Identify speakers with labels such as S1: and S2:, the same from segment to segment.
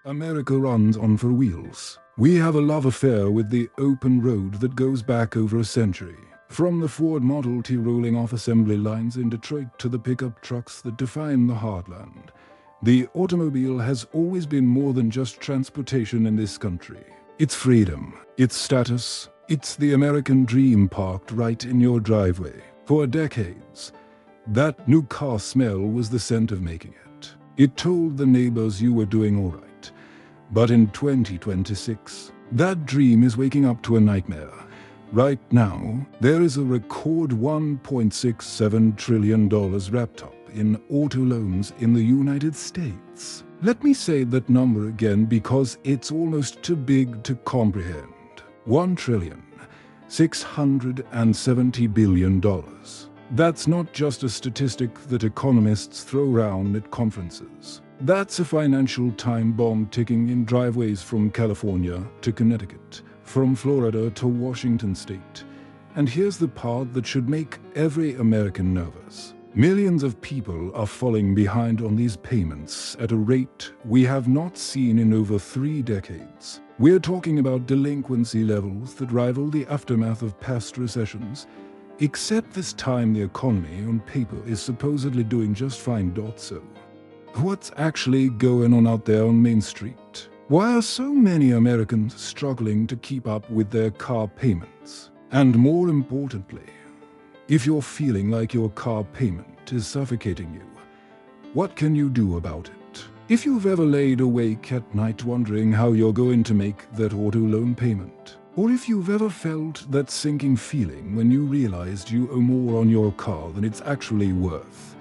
S1: America runs on four wheels. We have a love affair with the open road that goes back over a century. From the Ford Model T rolling off assembly lines in Detroit to the pickup trucks that define the heartland, the automobile has always been more than just transportation in this country. It's freedom, it's status, it's the American dream parked right in your driveway. For decades, that new car smell was the scent of making it. It told the neighbors you were doing all right. But in 2026, that dream is waking up to a nightmare. Right now, there is a record $1.67 trillion wrapped up in auto loans in the United States. Let me say that number again because it's almost too big to comprehend. $1,670 billion. That's not just a statistic that economists throw around at conferences. That's a financial time bomb ticking in driveways from California to Connecticut, from Florida to Washington state. And here's the part that should make every American nervous. Millions of people are falling behind on these payments at a rate we have not seen in over 3 decades. We're talking about delinquency levels that rival the aftermath of past recessions, except this time the economy on paper is supposedly doing just fine. So, what's actually going on out there on Main Street? Why are so many Americans struggling to keep up with their car payments? And more importantly, if you're feeling like your car payment is suffocating you, what can you do about it? If you've ever laid awake at night wondering how you're going to make that auto loan payment, or if you've ever felt that sinking feeling when you realized you owe more on your car than it's actually worth,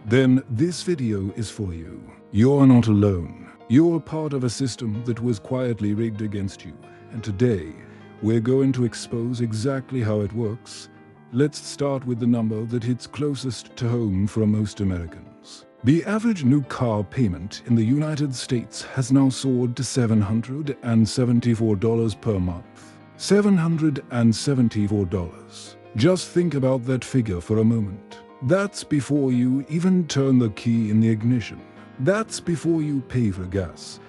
S1: then this video is for you. You're not alone. You're part of a system that was quietly rigged against you, and today we're going to expose exactly how it works. Let's start with the number that hits closest to home for most Americans. The average new car payment in the United States has now soared to $774 per month. $774. Just think about that figure for a moment. That's before you even turn the key in the ignition. That's before you pay for gas,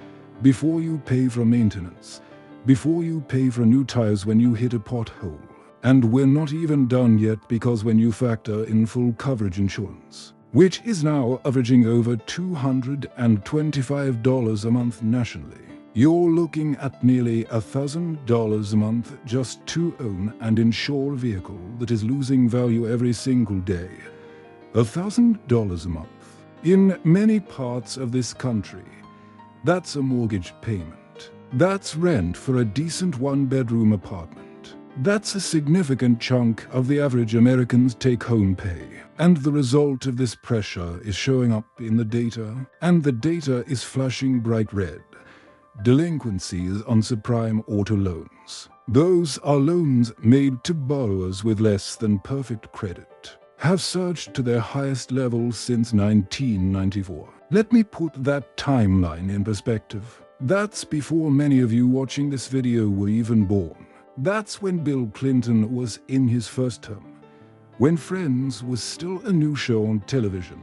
S1: before you pay for maintenance, before you pay for new tires when you hit a pothole. And we're not even done yet because when you factor in full coverage insurance, which is now averaging over $225 a month nationally, you're looking at nearly $1,000 a month just to own and insure a vehicle that is losing value every single day. $1,000 a month. In many parts of this country, that's a mortgage payment. That's rent for a decent one-bedroom apartment. That's a significant chunk of the average American's take-home pay. And the result of this pressure is showing up in the data, and the data is flashing bright red. Delinquencies on subprime auto loans. Those are loans made to borrowers with less than perfect credit, have surged to their highest levels since 1994. Let me put that timeline in perspective. That's before many of you watching this video were even born. That's when Bill Clinton was in his first term, when Friends was still a new show on television,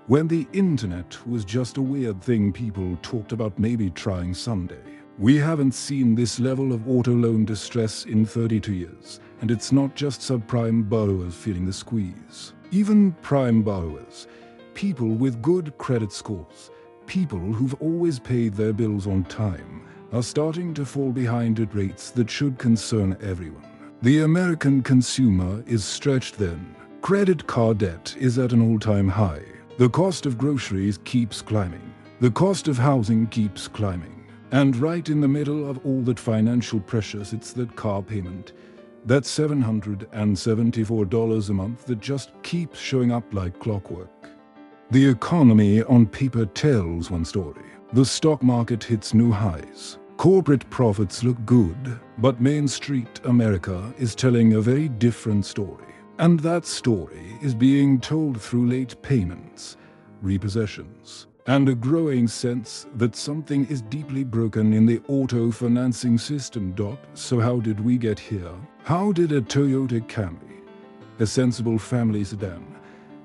S1: when the internet was just a weird thing people talked about maybe trying someday. We haven't seen this level of auto loan distress in 32 years, and it's not just subprime borrowers feeling the squeeze. Even prime borrowers, people with good credit scores, people who've always paid their bills on time, are starting to fall behind at rates that should concern everyone. The American consumer is stretched thin. Credit card debt is at an all-time high. The cost of groceries keeps climbing. The cost of housing keeps climbing. And right in the middle of all that financial pressure sits that car payment. That's $774 a month that just keeps showing up like clockwork. The economy on paper tells one story. The stock market hits new highs. Corporate profits look good, but Main Street America is telling a very different story. And that story is being told through late payments, repossessions, and a growing sense that something is deeply broken in the auto financing system. So how did we get here? How did a Toyota Camry, a sensible family sedan,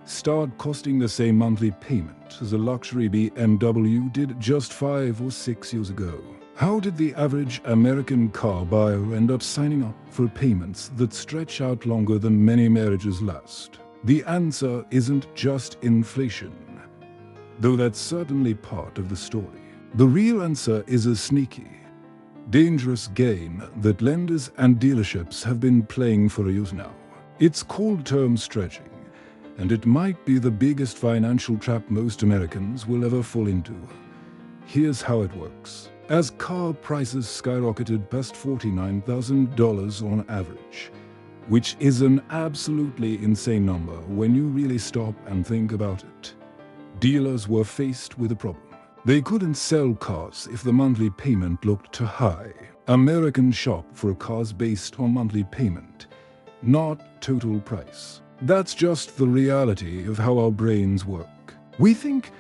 S1: start costing the same monthly payment as a luxury BMW did just 5 or 6 years ago? How did the average American car buyer end up signing up for payments that stretch out longer than many marriages last? The answer isn't just inflation, though that's certainly part of the story. The real answer is a sneaky, dangerous game that lenders and dealerships have been playing for years now. It's called term stretching, and it might be the biggest financial trap most Americans will ever fall into. Here's how it works. As car prices skyrocketed past $49,000 on average, which is an absolutely insane number when you really stop and think about it, dealers were faced with a problem. They couldn't sell cars if the monthly payment looked too high. Americans shop for cars based on monthly payment, not total price. That's just the reality of how our brains work. We think,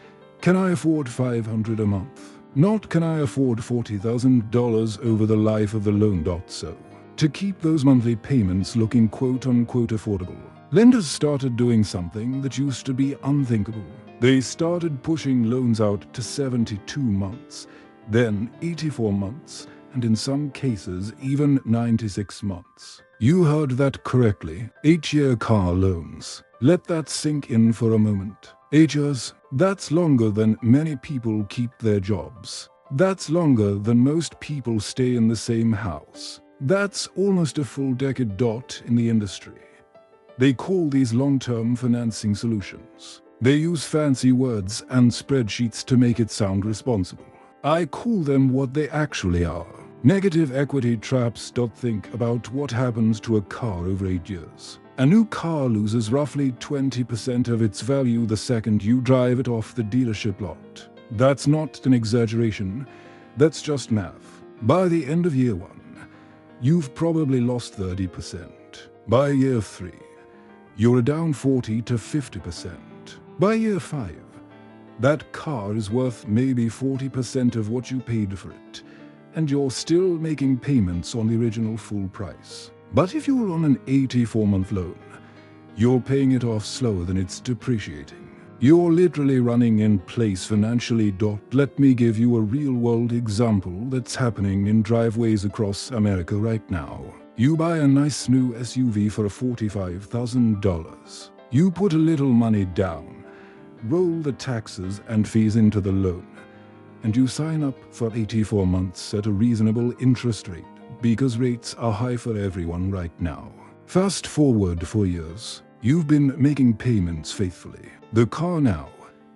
S1: can I afford $500 a month? Not can I afford $40,000 over the life of the loan. So, to keep those monthly payments looking quote-unquote affordable, lenders started doing something that used to be unthinkable. They started pushing loans out to 72 months, then 84 months, and in some cases even 96 months. You heard that correctly. 8-year car loans. Let that sink in for a moment. 8 years, that's longer than many people keep their jobs. That's longer than most people stay in the same house. That's almost a full decade. In the industry, they call these long-term financing solutions. They use fancy words and spreadsheets to make it sound responsible. I call them what they actually are: negative equity traps. Think about what happens to a car over 8 years. A new car loses roughly 20% of its value the second you drive it off the dealership lot. That's not an exaggeration, that's just math. By the end of year 1, you've probably lost 30%. By year 3, you're down 40 to 50%. By year 5, that car is worth maybe 40% of what you paid for it, and you're still making payments on the original full price. But if you're on an 84-month loan, you're paying it off slower than it's depreciating. You're literally running in place financially. Let me give you a real-world example that's happening in driveways across America right now. You buy a nice new SUV for $45,000. You put a little money down, roll the taxes and fees into the loan, and you sign up for 84 months at a reasonable interest rate, because rates are high for everyone right now. Fast forward 4 years, you've been making payments faithfully. The car now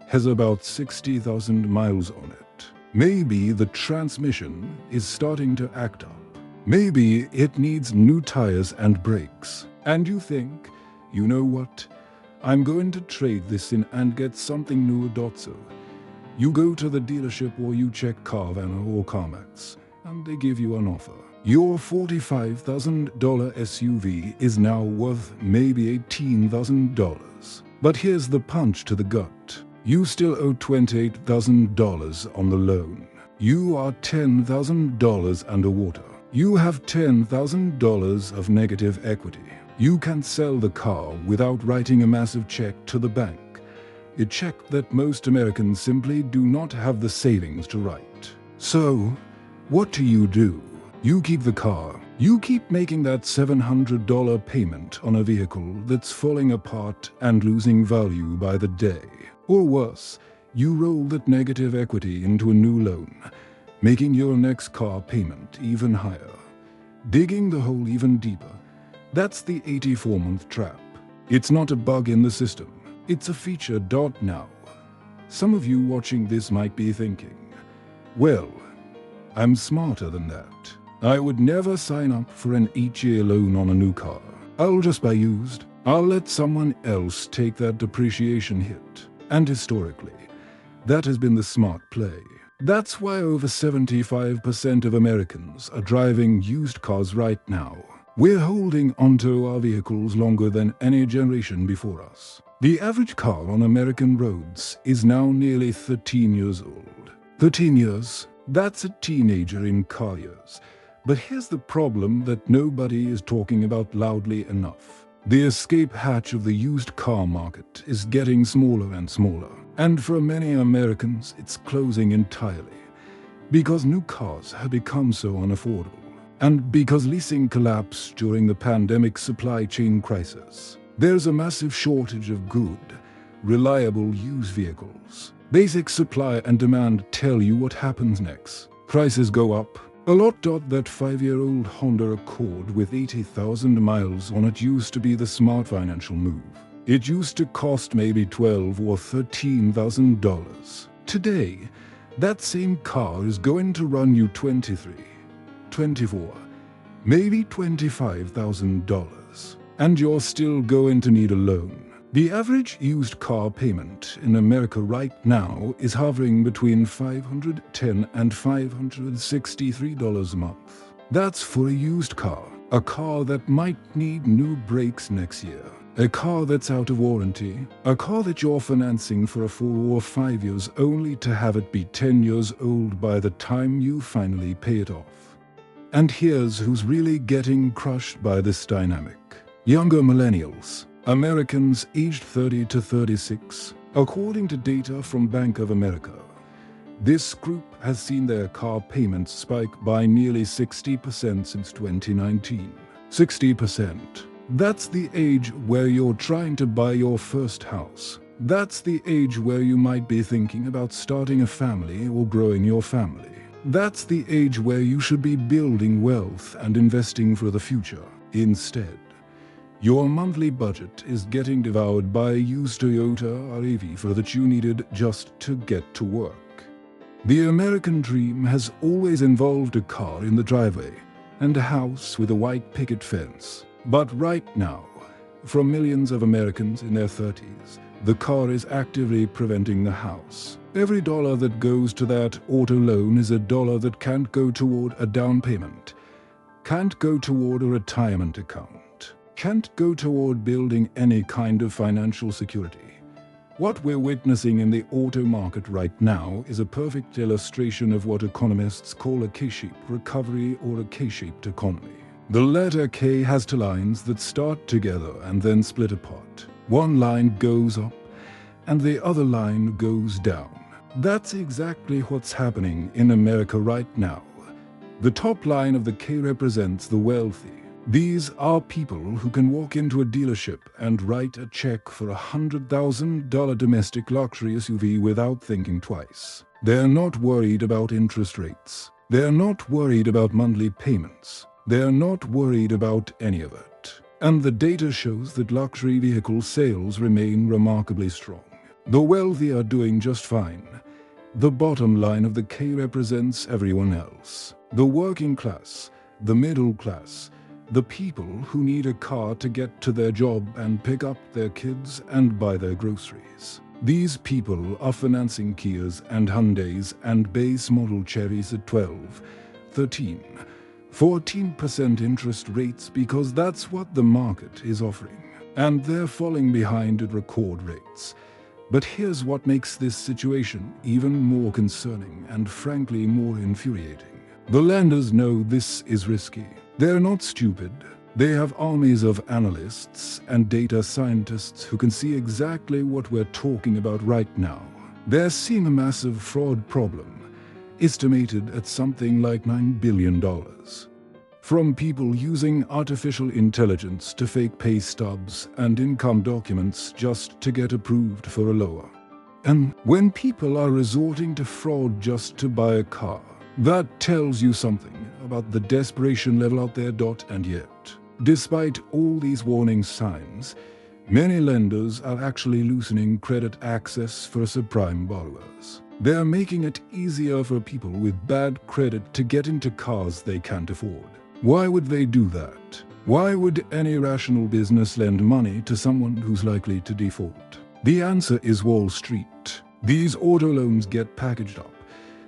S1: has about 60,000 miles on it. Maybe the transmission is starting to act up. Maybe it needs new tires and brakes. And you think, you know what? I'm going to trade this in and get something new. So you go to the dealership or you check Carvana or CarMax, and they give you an offer. Your $45,000 SUV is now worth maybe $18,000. But here's the punch to the gut. You still owe $28,000 on the loan. You are $10,000 underwater. You have $10,000 of negative equity. You can sell the car without writing a massive check to the bank. A check that most Americans simply do not have the savings to write. So, what do? You keep the car. You keep making that $700 payment on a vehicle that's falling apart and losing value by the day. Or worse, you roll that negative equity into a new loan, making your next car payment even higher, digging the hole even deeper. That's the 84-month trap. It's not a bug in the system. It's a feature. Now, some of you watching this might be thinking, well, I'm smarter than that. I would never sign up for an 8-year loan on a new car. I'll just buy used. I'll let someone else take that depreciation hit. And historically, that has been the smart play. That's why over 75% of Americans are driving used cars right now. We're holding onto our vehicles longer than any generation before us. The average car on American roads is now nearly 13 years old. 13 years? That's a teenager in car years. But here's the problem that nobody is talking about loudly enough. The escape hatch of the used car market is getting smaller and smaller, and for many Americans it's closing entirely. Because new cars have become so unaffordable, and because leasing collapsed during the pandemic supply chain crisis, there's a massive shortage of good, reliable used vehicles. Basic supply and demand tell you what happens next. Prices go up a lot. That 5-year-old Honda Accord with 80,000 miles on it used to be the smart financial move. It used to cost maybe $12,000 or $13,000. Today, that same car is going to run you $23,000, $24,000, maybe $25,000, and you're still going to need a loan. The average used car payment in America right now is hovering between $510 and $563 a month. That's for a used car, a car that might need new brakes next year, a car that's out of warranty, a car that you're financing for 4 or 5 years only to have it be 10 years old by the time you finally pay it off. And here's who's really getting crushed by this dynamic: younger millennials. Americans aged 30 to 36, according to data from Bank of America. This group has seen their car payments spike by nearly 60% since 2019. 60%. That's the age where you're trying to buy your first house. That's the age where you might be thinking about starting a family or growing your family. That's the age where you should be building wealth and investing for the future. Instead, your monthly budget is getting devoured by a used Toyota RAV4 that you needed just to get to work. The American dream has always involved a car in the driveway and a house with a white picket fence. But right now, from millions of Americans in their 30s, the car is actively preventing the house. Every dollar that goes to that auto loan is a dollar that can't go toward a down payment, can't go toward a retirement account, can't go toward building any kind of financial security. What we're witnessing in the auto market right now is a perfect illustration of what economists call a K-shaped recovery or a K-shaped economy. The letter K has two lines that start together and then split apart. One line goes up and the other line goes down. That's exactly what's happening in America right now. The top line of the K represents the wealthy. These are people who can walk into a dealership and write a check for a $100,000 domestic luxury SUV without thinking twice. They're not worried about interest rates. They're not worried about monthly payments. They're not worried about any of it. And the data shows that luxury vehicle sales remain remarkably strong. The wealthy are doing just fine. The bottom line of the K represents everyone else. The working class, the middle class, the people who need a car to get to their job and pick up their kids and buy their groceries. These people are financing Kias and Hyundais and base model Cherys at 12, 13, 14% interest rates because that's what the market is offering. And they're falling behind at record rates. But here's what makes this situation even more concerning and frankly more infuriating. The lenders know this is risky. They're not stupid. They have armies of analysts and data scientists who can see exactly what we're talking about right now. They're seeing a massive fraud problem, estimated at something like $9 billion. From people using artificial intelligence to fake pay stubs and income documents just to get approved for a loan. And when people are resorting to fraud just to buy a car, that tells you something about the desperation level out there. And yet, despite all these warning signs, many lenders are actually loosening credit access for subprime borrowers. They're making it easier for people with bad credit to get into cars they can't afford. Why would they do that? Why would any rational business lend money to someone who's likely to default? The answer is Wall Street. These auto loans get packaged up,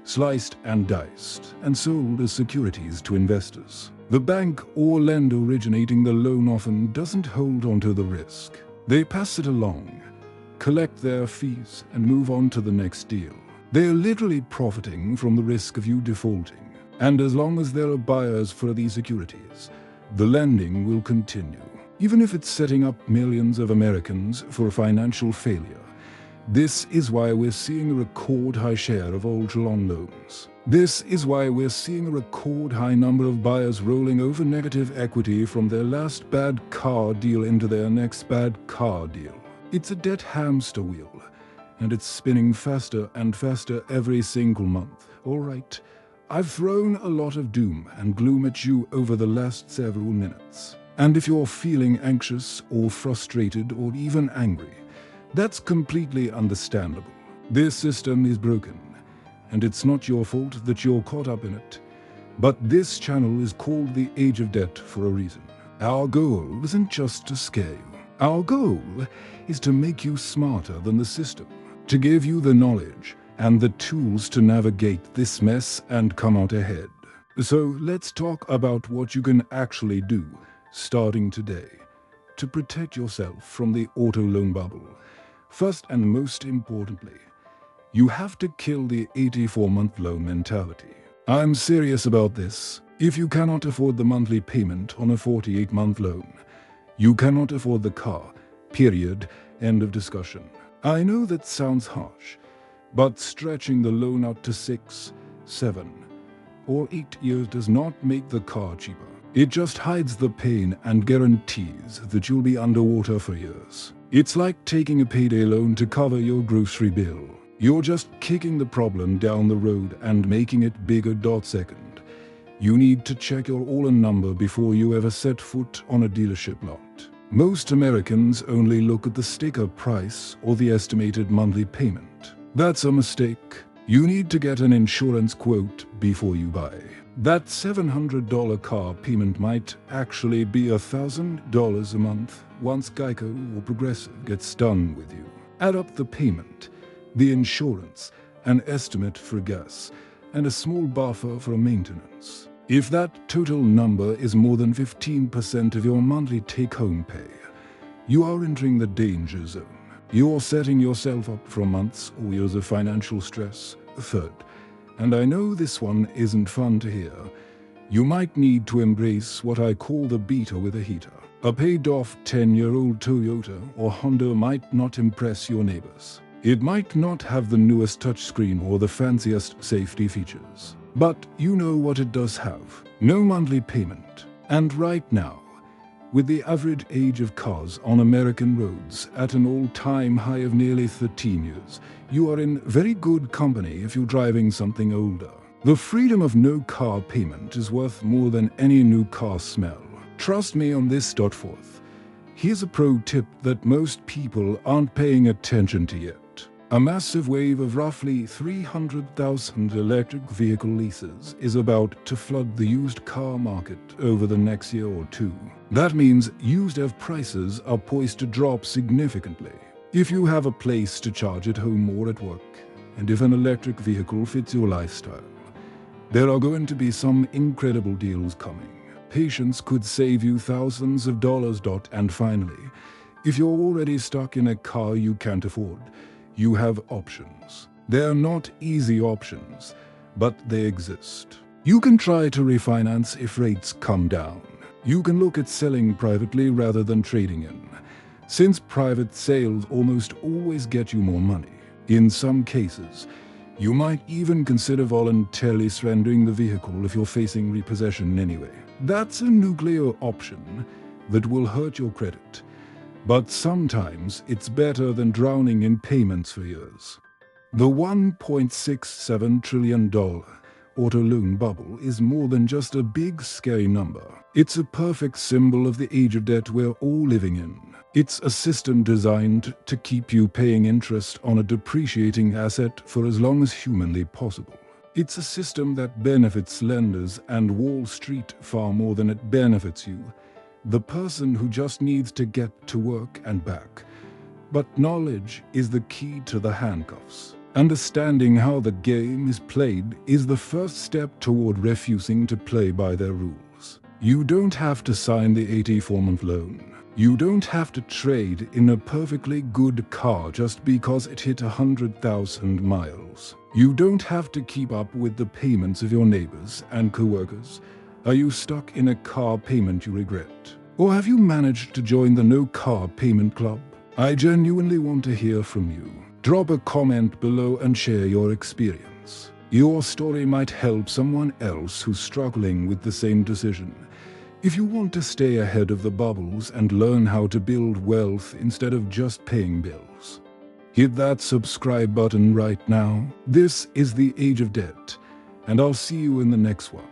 S1: sliced and diced, and sold as securities to investors. The bank or lender originating the loan often doesn't hold onto the risk. They pass it along, collect their fees, and move on to the next deal. They're literally profiting from the risk of you defaulting. And as long as there are buyers for these securities, the lending will continue. even if it's setting up millions of Americans for financial failure. This is why we're seeing a record high share of ultra-long loans. This is why we're seeing a record high number of buyers rolling over negative equity from their last bad car deal into their next bad car deal. It's a debt hamster wheel, and it's spinning faster and faster every single month. All right, I've thrown a lot of doom and gloom at you over the last several minutes. And if you're feeling anxious or frustrated or even angry, that's completely understandable. This system is broken, and it's not your fault that you're caught up in it. But this channel is called the Age of Debt for a reason. Our goal isn't just to scare you. Our goal is to make you smarter than the system, to give you the knowledge and the tools to navigate this mess and come out ahead. So let's talk about what you can actually do, starting today, to protect yourself from the auto loan bubble. First and most importantly, you have to kill the 84-month loan mentality. I'm serious about this. If you cannot afford the monthly payment on a 48-month loan, you cannot afford the car, period, end of discussion. I know that sounds harsh, but stretching the loan out to 6, 7, or 8 years does not make the car cheaper. It just hides the pain and guarantees that you'll be underwater for years. It's like taking a payday loan to cover your grocery bill. You're just kicking the problem down the road and making it bigger. Second, you need to check your all-in number before you ever set foot on a dealership lot. Most Americans only look at the sticker price or the estimated monthly payment. That's a mistake. You need to get an insurance quote before you buy. That $700 car payment might actually be $1,000 a month once Geico or Progressive gets done with you. Add up the payment, the insurance, an estimate for gas, and a small buffer for maintenance. If that total number is more than 15% of your monthly take-home pay, you are entering the danger zone. You're setting yourself up for months or years of financial stress. Third, and I know this one isn't fun to hear, you might need to embrace what I call the beater with a heater. A paid-off 10-year-old Toyota or Honda might not impress your neighbors. It might not have the newest touchscreen or the fanciest safety features. But you know what it does have. No monthly payment. And right now, with the average age of cars on American roads at an all-time high of nearly 13 years, you are in very good company if you're driving something older. The freedom of no car payment is worth more than any new car smell. Trust me on this. Fourth, here's a pro tip that most people aren't paying attention to yet. A massive wave of roughly 300,000 electric vehicle leases is about to flood the used car market over the next year or two. That means used EV prices are poised to drop significantly. If you have a place to charge at home or at work, and if an electric vehicle fits your lifestyle, there are going to be some incredible deals coming. Patience could save you thousands of dollars. And finally, if you're already stuck in a car you can't afford, you have options. They're not easy options, but they exist. You can try to refinance if rates come down. You can look at selling privately rather than trading in, since private sales almost always get you more money. In some cases, you might even consider voluntarily surrendering the vehicle if you're facing repossession anyway. That's a nuclear option that will hurt your credit. But sometimes it's better than drowning in payments for years. The $1.67 trillion auto loan bubble is more than just a big, scary number. It's a perfect symbol of the age of debt we're all living in. It's a system designed to keep you paying interest on a depreciating asset for as long as humanly possible. It's a system that benefits lenders and Wall Street far more than it benefits you, the person who just needs to get to work and back. But knowledge is the key to the handcuffs. Understanding how the game is played is the first step toward refusing to play by their rules. You don't have to sign the 84-month loan. You don't have to trade in a perfectly good car just because it hit 100,000 miles. You don't have to keep up with the payments of your neighbors and coworkers. Are you stuck in a car payment you regret? Or have you managed to join the No Car Payment Club? I genuinely want to hear from you. Drop a comment below and share your experience. Your story might help someone else who's struggling with the same decision. If you want to stay ahead of the bubbles and learn how to build wealth instead of just paying bills, hit that subscribe button right now. This is The Age of Debt, and I'll see you in the next one.